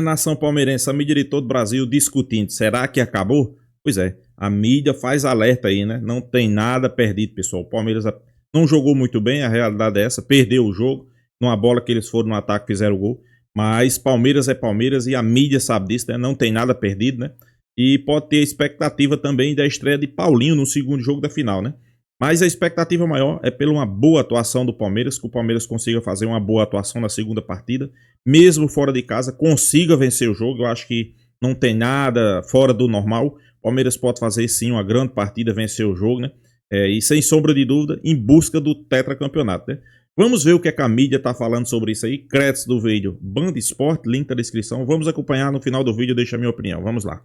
Nação palmeirense, a mídia de todo o Brasil discutindo, será que acabou? Pois é, a mídia faz alerta aí, né? Não tem nada perdido, pessoal. O Palmeiras não jogou muito bem, a realidade é essa, perdeu o jogo, numa bola que eles foram no ataque fizeram o gol, mas Palmeiras é Palmeiras e a mídia sabe disso, né? Não tem nada perdido, né? E pode ter expectativa também da estreia de Paulinho no segundo jogo da final, né? Mas a expectativa maior é pela uma boa atuação do Palmeiras, que o Palmeiras consiga fazer uma boa atuação na segunda partida, mesmo fora de casa, consiga vencer o jogo. Eu acho que não tem nada fora do normal. O Palmeiras pode fazer sim uma grande partida, vencer o jogo, né? E sem sombra de dúvida, em busca do tetracampeonato, né? Vamos ver o que a mídia está falando sobre isso aí. Créditos do vídeo Band Esporte, link na descrição. Vamos acompanhar no final do vídeo, deixa a minha opinião. Vamos lá.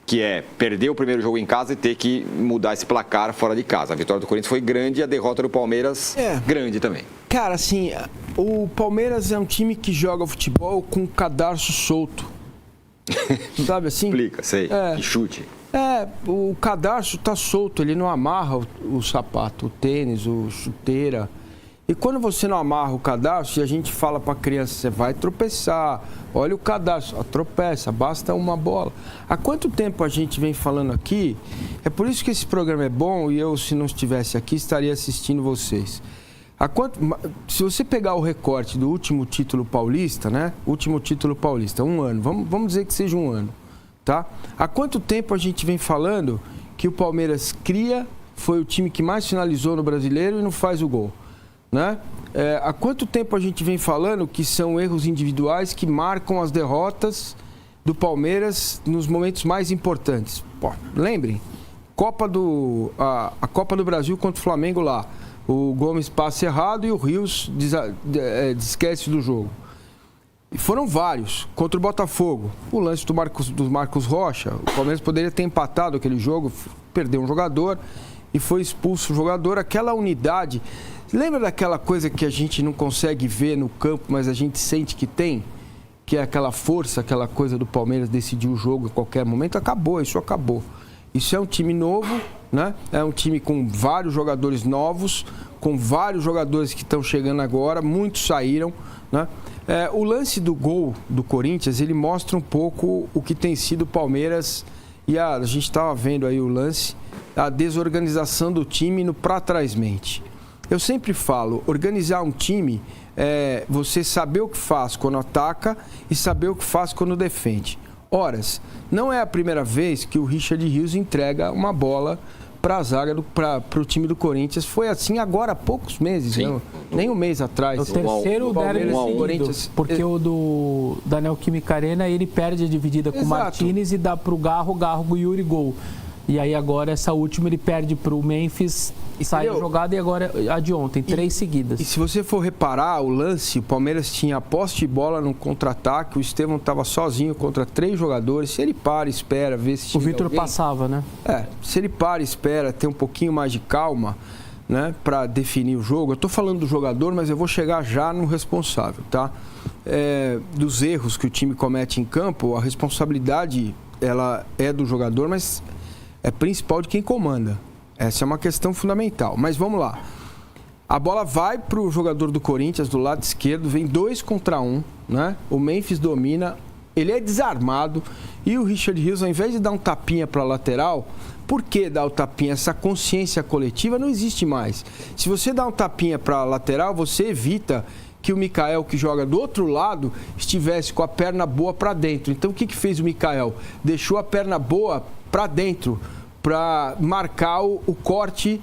Que é perder o primeiro jogo em casa e ter que mudar esse placar fora de casa. A vitória do Corinthians foi grande e a derrota do Palmeiras grande também. Cara, assim, o Palmeiras é um time que joga futebol com o cadarço solto. Sabe assim? Explica, sei. Que chute. O cadarço tá solto, ele não amarra o sapato, o tênis, o chuteira. E quando você não amarra o cadarço, e a gente fala para a criança, você vai tropeçar, olha o cadarço, tropeça, basta uma bola. Há quanto tempo a gente vem falando aqui? É por isso que esse programa é bom e eu, se não estivesse aqui, estaria assistindo vocês. Se você pegar o recorte do último título paulista, né? Último título paulista, um ano, vamos dizer que seja um ano, tá? Há quanto tempo a gente vem falando que o Palmeiras foi o time que mais finalizou no Brasileiro e não faz o gol? Né? Há quanto tempo a gente vem falando que são erros individuais que marcam as derrotas do Palmeiras nos momentos mais importantes? Pô, lembrem, a Copa do Brasil contra o Flamengo lá, o Gomes passa errado e o Rios esquece do jogo. E foram vários. Contra o Botafogo, o lance do Marcos Rocha, o Palmeiras poderia ter empatado aquele jogo, perdeu um jogador e foi expulso o jogador. Aquela unidade... Lembra daquela coisa que a gente não consegue ver no campo, mas a gente sente que tem? Que é aquela força, aquela coisa do Palmeiras decidir o jogo em qualquer momento? Acabou, isso acabou. Isso é um time novo, né? É um time com vários jogadores novos, com vários jogadores que estão chegando agora, muitos saíram, né? O lance do gol do Corinthians, ele mostra um pouco o que tem sido o Palmeiras, e a gente estava vendo aí o lance, a desorganização do time no pra trás mente. Eu sempre falo, organizar um time é você saber o que faz quando ataca e saber o que faz quando defende. Horas, não é a primeira vez que o Richard Rios entrega uma bola para a zaga, para o time do Corinthians. Foi assim agora há poucos meses, não, nem um mês atrás. O terceiro derby Corinthians, porque o do Daniel Quimicarena, ele perde a dividida com o Martínez e dá para o Garro o Yuri gol. E aí agora essa última ele perde para o Memphis, sai a jogada e agora a de ontem, 3 seguidas. E se você for reparar o lance, o Palmeiras tinha a posse de bola no contra-ataque, o Estevão estava sozinho contra 3 jogadores, se ele para, espera, vê se o Vitor passava, né? Se ele para, espera, tem um pouquinho mais de calma, né, para definir o jogo. Eu estou falando do jogador, mas eu vou chegar já no responsável, tá? Dos erros que o time comete em campo, a responsabilidade ela é do jogador, mas é principal de quem comanda. Essa é uma questão fundamental. Mas vamos lá. A bola vai para o jogador do Corinthians, do lado esquerdo, vem 2 contra 1, né? O Memphis domina, ele é desarmado e o Richard Rios, ao invés de dar um tapinha para a lateral, por que dar o tapinha? Essa consciência coletiva não existe mais. Se você dá um tapinha para a lateral, você evita que o Mikael, que joga do outro lado, estivesse com a perna boa para dentro. Então, o que fez o Mikael? Deixou a perna boa para dentro, para marcar o corte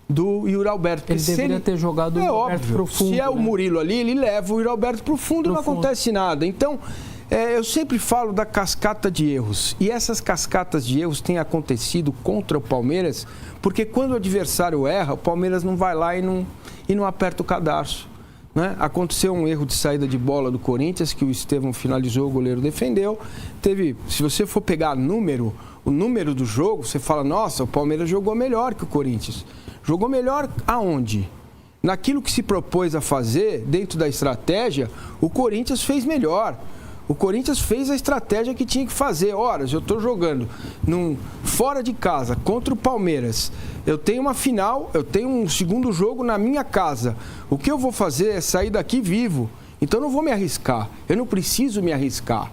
do Yuri Alberto. Ele deveria ter jogado o Alberto pro fundo. Se é o Murilo ali, ele leva o Yuri Alberto pro fundo e não acontece nada. Então, eu sempre falo da cascata de erros. E essas cascatas de erros têm acontecido contra o Palmeiras, porque quando o adversário erra, o Palmeiras não vai lá e não aperta o cadarço. Né? Aconteceu um erro de saída de bola do Corinthians, que o Estevão finalizou, o goleiro defendeu. Se você for pegar o número do jogo, você fala, nossa, o Palmeiras jogou melhor que o Corinthians. Jogou melhor aonde? Naquilo que se propôs a fazer, dentro da estratégia, o Corinthians fez melhor. O Corinthians fez a estratégia que tinha que fazer. Horas, eu estou jogando fora de casa contra o Palmeiras. Eu tenho uma final, eu tenho um segundo jogo na minha casa. O que eu vou fazer é sair daqui vivo. Então eu não vou me arriscar. Eu não preciso me arriscar.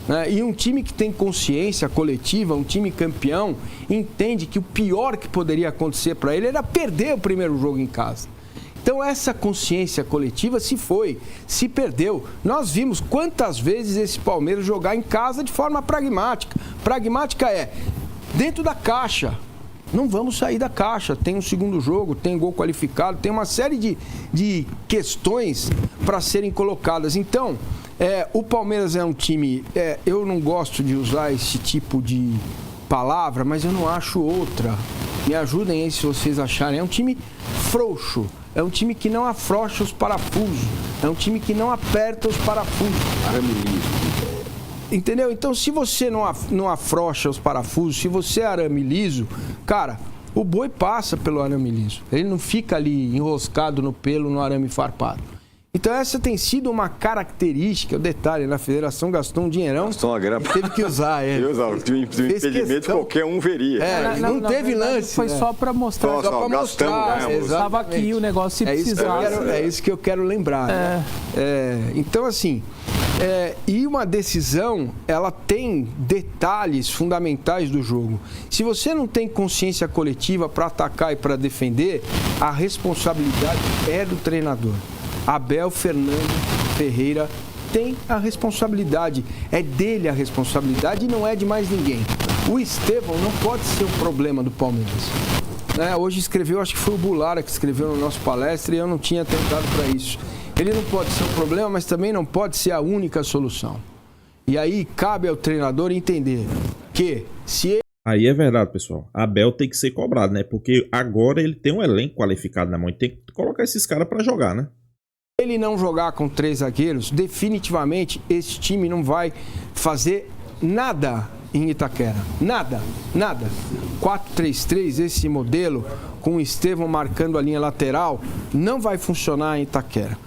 né? E um time que tem consciência coletiva, um time campeão, entende que o pior que poderia acontecer para ele era perder o primeiro jogo em casa. Então essa consciência coletiva se perdeu. Nós vimos quantas vezes esse Palmeiras jogar em casa de forma pragmática. Pragmática é dentro da caixa. Não vamos sair da caixa. Tem um segundo jogo, tem gol qualificado, tem uma série de questões para serem colocadas. Então, o Palmeiras é um time... eu não gosto de usar esse tipo de palavra, mas eu não acho outra. Me ajudem aí se vocês acharem. É um time frouxo. É um time que não afrouxa os parafusos. É um time que não aperta os parafusos. Arame liso. Entendeu? Então, se você não afrouxa os parafusos, se você é arame liso, cara, o boi passa pelo arame liso. Ele não fica ali enroscado no pelo, no arame farpado. Então, essa tem sido uma característica, o detalhe, na federação gastou um dinheirão. Gastou uma grana. Teve que usar ele. O impedimento qualquer um veria. Não teve lance. Foi só para mostrar. Só para mostrar. Estava aqui o negócio se precisasse. É isso que eu quero lembrar. Né? Então, assim... e uma decisão, ela tem detalhes fundamentais do jogo. Se você não tem consciência coletiva para atacar e para defender, a responsabilidade é do treinador. Abel Fernando Ferreira tem a responsabilidade. É dele a responsabilidade e não é de mais ninguém. O Estevão não pode ser o problema do Palmeiras. Hoje escreveu, acho que foi o Bulara que escreveu no nosso palestra e eu não tinha tentado para isso. Ele não pode ser um problema, mas também não pode ser a única solução. E aí cabe ao treinador entender que se ele... Aí é verdade, pessoal. Abel tem que ser cobrado, né? Porque agora ele tem um elenco qualificado na mão. Ele tem que colocar esses caras para jogar, né? Se ele não jogar com 3 zagueiros, definitivamente esse time não vai fazer nada em Itaquera. Nada. 4-3-3, esse modelo, com o Estevão marcando a linha lateral, não vai funcionar em Itaquera.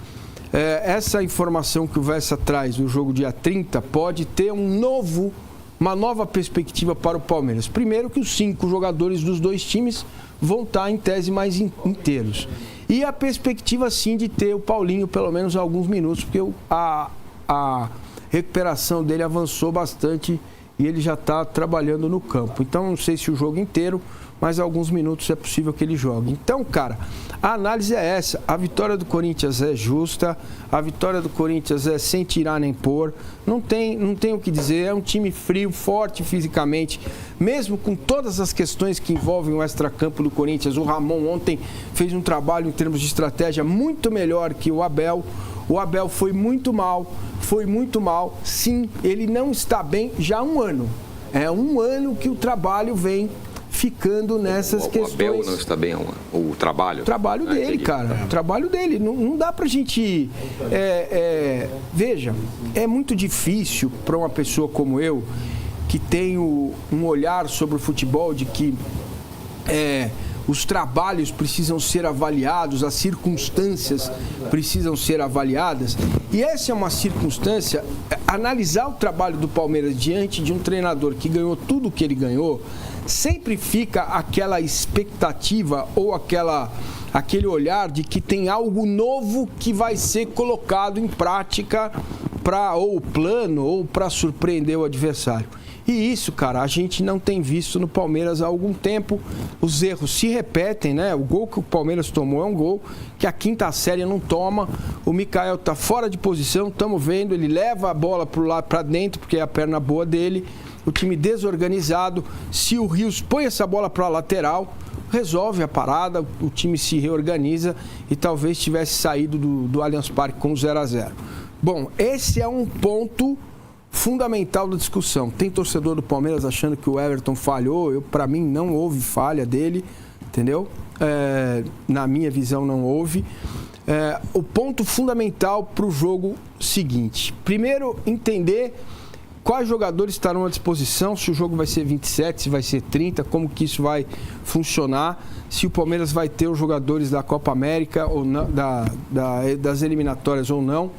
Essa informação que o Vessa traz do jogo dia 30 pode ter uma nova perspectiva para o Palmeiras. Primeiro que os 5 jogadores dos 2 times vão estar em tese mais inteiros. E a perspectiva sim de ter o Paulinho pelo menos alguns minutos, porque a recuperação dele avançou bastante e ele já está trabalhando no campo. Então não sei se o jogo inteiro, mas alguns minutos é possível que ele jogue. Então, cara, a análise é essa. A vitória do Corinthians é justa, a vitória do Corinthians é sem tirar nem pôr. Não tem o que dizer, é um time frio, forte fisicamente, mesmo com todas as questões que envolvem o extracampo do Corinthians. O Ramon ontem fez um trabalho em termos de estratégia muito melhor que o Abel. O Abel foi muito mal. Sim, ele não está bem já há um ano. É um ano que o trabalho vem ficando nessas questões. O Abel não está bem, o trabalho? O trabalho dele, cara. O trabalho dele. Não dá pra gente... Veja, é muito difícil para uma pessoa como eu, que tem um olhar sobre o futebol de que os trabalhos precisam ser avaliados, as circunstâncias precisam ser avaliadas. E essa é uma circunstância, analisar o trabalho do Palmeiras diante de um treinador que ganhou tudo o que ele ganhou, sempre fica aquela expectativa ou aquele olhar de que tem algo novo que vai ser colocado em prática para ou o plano ou para surpreender o adversário. E isso, cara, a gente não tem visto no Palmeiras há algum tempo. Os erros se repetem, né? O gol que o Palmeiras tomou é um gol que a quinta série não toma. O Mikael tá fora de posição, estamos vendo, ele leva a bola pro lado para dentro, porque é a perna boa dele. O time desorganizado. Se o Rios põe essa bola para a lateral, resolve a parada, o time se reorganiza e talvez tivesse saído do Allianz Parque com 0-0. Bom, esse é um ponto fundamental da discussão. Tem torcedor do Palmeiras achando que o Everton falhou. Para mim não houve falha dele, entendeu? Na minha visão não houve. O ponto fundamental para o jogo seguinte: primeiro, entender quais jogadores estarão à disposição, se o jogo vai ser 27, se vai ser 30, como que isso vai funcionar, se o Palmeiras vai ter os jogadores da Copa América ou não, das eliminatórias ou não.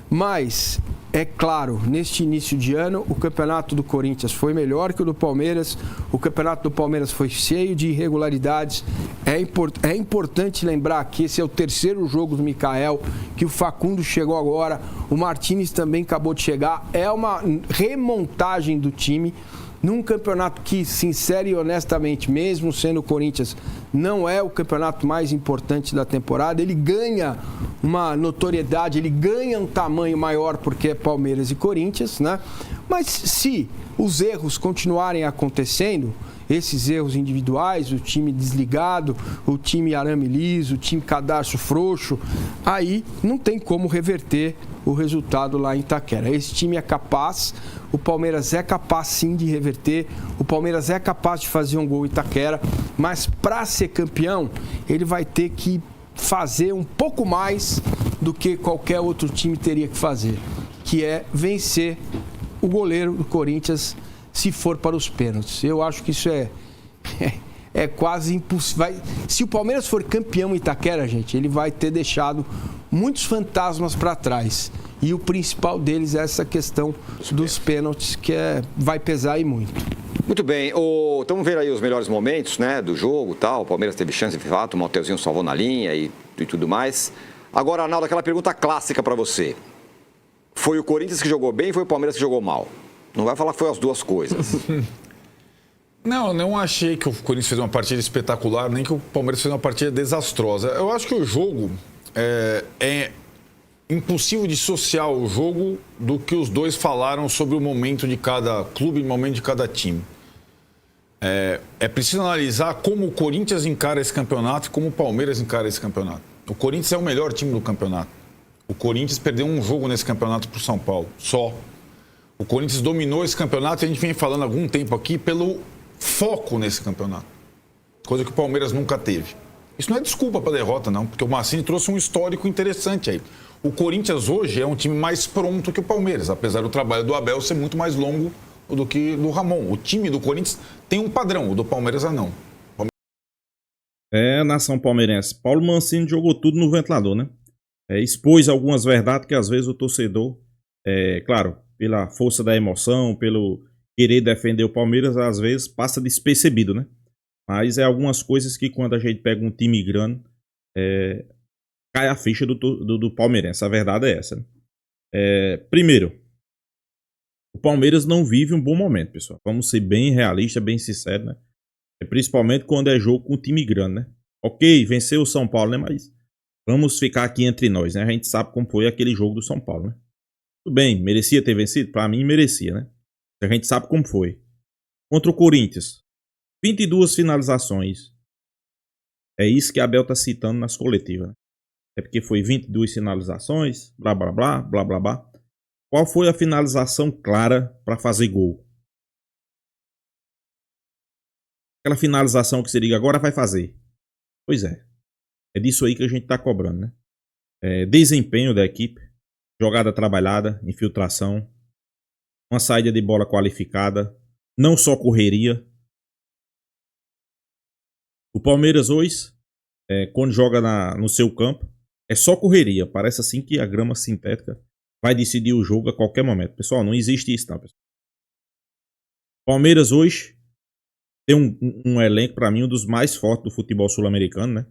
Mas É claro, neste início de ano, o campeonato do Corinthians foi melhor que o do Palmeiras. O campeonato do Palmeiras foi cheio de irregularidades. É importante lembrar que esse é o terceiro jogo do Mikael, que o Facundo chegou agora, o Martínez também acabou de chegar. É uma remontagem do time num campeonato que, sincero e honestamente, mesmo sendo o Corinthians, não é o campeonato mais importante da temporada. Ele ganha uma notoriedade, ele ganha um tamanho maior porque é Palmeiras e Corinthians, né? Mas se os erros continuarem acontecendo, esses erros individuais, o time desligado, o time arame liso, o time cadarço frouxo, aí não tem como reverter o resultado lá em Itaquera. Esse time é capaz, o Palmeiras é capaz sim de reverter, o Palmeiras é capaz de fazer um gol em Itaquera, mas para ser campeão, ele vai ter que fazer um pouco mais do que qualquer outro time teria que fazer, que é vencer o goleiro do Corinthians se for para os pênaltis. Eu acho que isso é quase impossível. Se o Palmeiras for campeão em Itaquera, gente, ele vai ter deixado muitos fantasmas para trás. E o principal deles é essa questão dos pênaltis, que vai pesar aí muito. Muito bem. Estamos vendo aí os melhores momentos, né, do jogo e tal. O Palmeiras teve chance de fato, o Mateuzinho salvou na linha e tudo mais. Agora, Arnaldo, aquela pergunta clássica para você. Foi o Corinthians que jogou bem ou foi o Palmeiras que jogou mal? Não vai falar que foi as duas coisas. Não achei que o Corinthians fez uma partida espetacular, nem que o Palmeiras fez uma partida desastrosa. Eu acho que o jogo é impossível dissociar o jogo do que os dois falaram sobre o momento de cada clube e o momento de cada time. É preciso analisar como o Corinthians encara esse campeonato e como o Palmeiras encara esse campeonato. O Corinthians é o melhor time do campeonato. O Corinthians perdeu um jogo nesse campeonato para o São Paulo, só. O Corinthians dominou esse campeonato e a gente vem falando há algum tempo aqui pelo foco nesse campeonato. Coisa que o Palmeiras nunca teve. Isso não é desculpa para a derrota, não, porque o Mancini trouxe um histórico interessante aí. O Corinthians hoje é um time mais pronto que o Palmeiras, apesar do trabalho do Abel ser muito mais longo do que do Ramon. O time do Corinthians tem um padrão, o do Palmeiras não. Nação palmeirense. Paulo Mancini jogou tudo no ventilador, né? Expôs algumas verdades que às vezes o torcedor, claro, pela força da emoção, pelo querer defender o Palmeiras, às vezes passa despercebido, né? Mas é algumas coisas que quando a gente pega um time grande, cai a ficha do palmeirense. A verdade é essa, né? Primeiro, o Palmeiras não vive um bom momento, pessoal. Vamos ser bem realistas, bem sinceros, né? Principalmente quando é jogo com um time grande, né? Ok, venceu o São Paulo, né? Mas vamos ficar aqui entre nós, né? A gente sabe como foi aquele jogo do São Paulo, né? Tudo bem, merecia ter vencido? Pra mim, merecia, né? A gente sabe como foi. Contra o Corinthians, 22 finalizações. É isso que a Abel tá citando nas coletivas, né? É porque foi 22 finalizações, blá, blá, blá, blá, blá, blá. Qual foi a finalização clara para fazer gol? Aquela finalização que você diga, agora vai fazer. Pois é. É disso aí que a gente tá cobrando, né? Desempenho da equipe, jogada trabalhada, infiltração, uma saída de bola qualificada, não só correria. O Palmeiras hoje, quando joga no seu campo, é só correria. Parece assim que a grama sintética vai decidir o jogo a qualquer momento. Pessoal, não existe isso não, pessoal. Palmeiras hoje tem um elenco, para mim, um dos mais fortes do futebol sul-americano, né?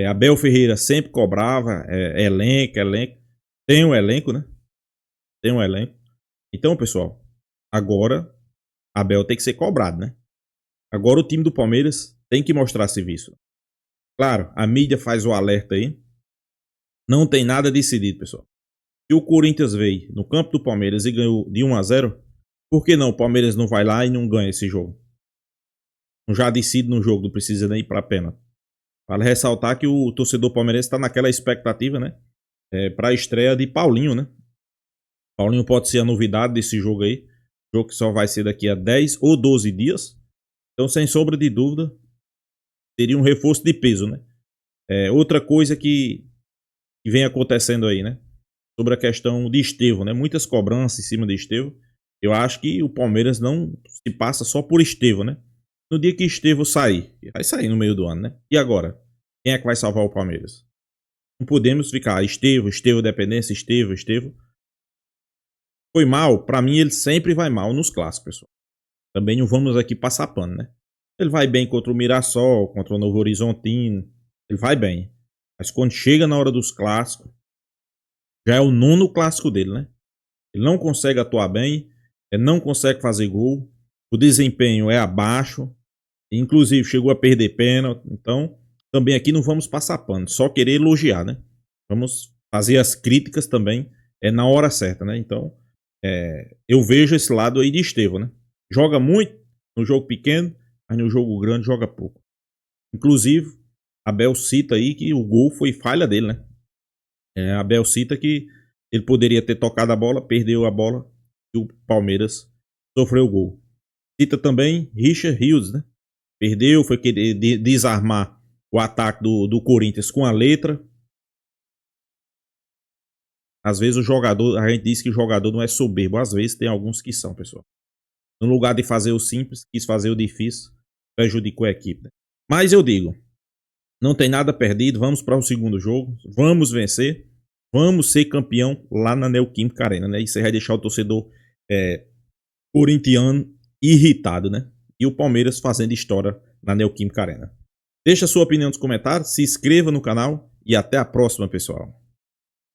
Abel Ferreira sempre cobrava elenco. Tem um elenco, né? Tem um elenco. Então, pessoal, agora Abel tem que ser cobrado, né? Agora o time do Palmeiras tem que mostrar serviço. Claro, a mídia faz o alerta aí. Não tem nada decidido, pessoal. Se o Corinthians veio no campo do Palmeiras e ganhou de 1-0, por que não o Palmeiras não vai lá e não ganha esse jogo? Não já decide no jogo, não precisa nem ir para a pênalti. Vale ressaltar que o torcedor palmeirense está naquela expectativa, né? Para a estreia de Paulinho, né? Paulinho pode ser a novidade desse jogo aí. Jogo que só vai ser daqui a 10 ou 12 dias. Então, sem sombra de dúvida, seria um reforço de peso, né? Outra coisa que vem acontecendo aí, né? Sobre a questão de Estevão, né? Muitas cobranças em cima de Estevão. Eu acho que o Palmeiras não se passa só por Estevão, né? No dia que Estevão sair, vai sair no meio do ano, né? E agora? Quem é que vai salvar o Palmeiras? Não podemos ficar Estevão, dependência, Estevão. foi mal, pra mim ele sempre vai mal nos clássicos, pessoal. Também não vamos aqui passar pano, né? Ele vai bem contra o Mirassol, contra o Novo Horizontino, ele vai bem. Mas quando chega na hora dos clássicos, já é o 9º clássico dele, né? Ele não consegue atuar bem, ele não consegue fazer gol, o desempenho é abaixo, inclusive chegou a perder pênalti, então também aqui não vamos passar pano, só querer elogiar, né? Vamos fazer as críticas também na hora certa, né? Então, eu vejo esse lado aí de Estevão, né? Joga muito no jogo pequeno, mas no jogo grande joga pouco. Inclusive, Abel cita aí que o gol foi falha dele, né? Abel cita que ele poderia ter tocado a bola, perdeu a bola e o Palmeiras sofreu o gol. Cita também Richard Rios, né? Perdeu, foi querer desarmar o ataque do Corinthians com a letra. Às vezes a gente diz que o jogador não é soberbo, às vezes tem alguns que são, pessoal. No lugar de fazer o simples, quis fazer o difícil, prejudicou a equipe, né? Mas eu digo, não tem nada perdido, vamos para o segundo jogo, vamos vencer, vamos ser campeão lá na Neoquímica Arena, né? Isso aí vai deixar o torcedor corintiano irritado, né? E o Palmeiras fazendo história na Neoquímica Arena. Deixa a sua opinião nos comentários, se inscreva no canal e até a próxima, pessoal.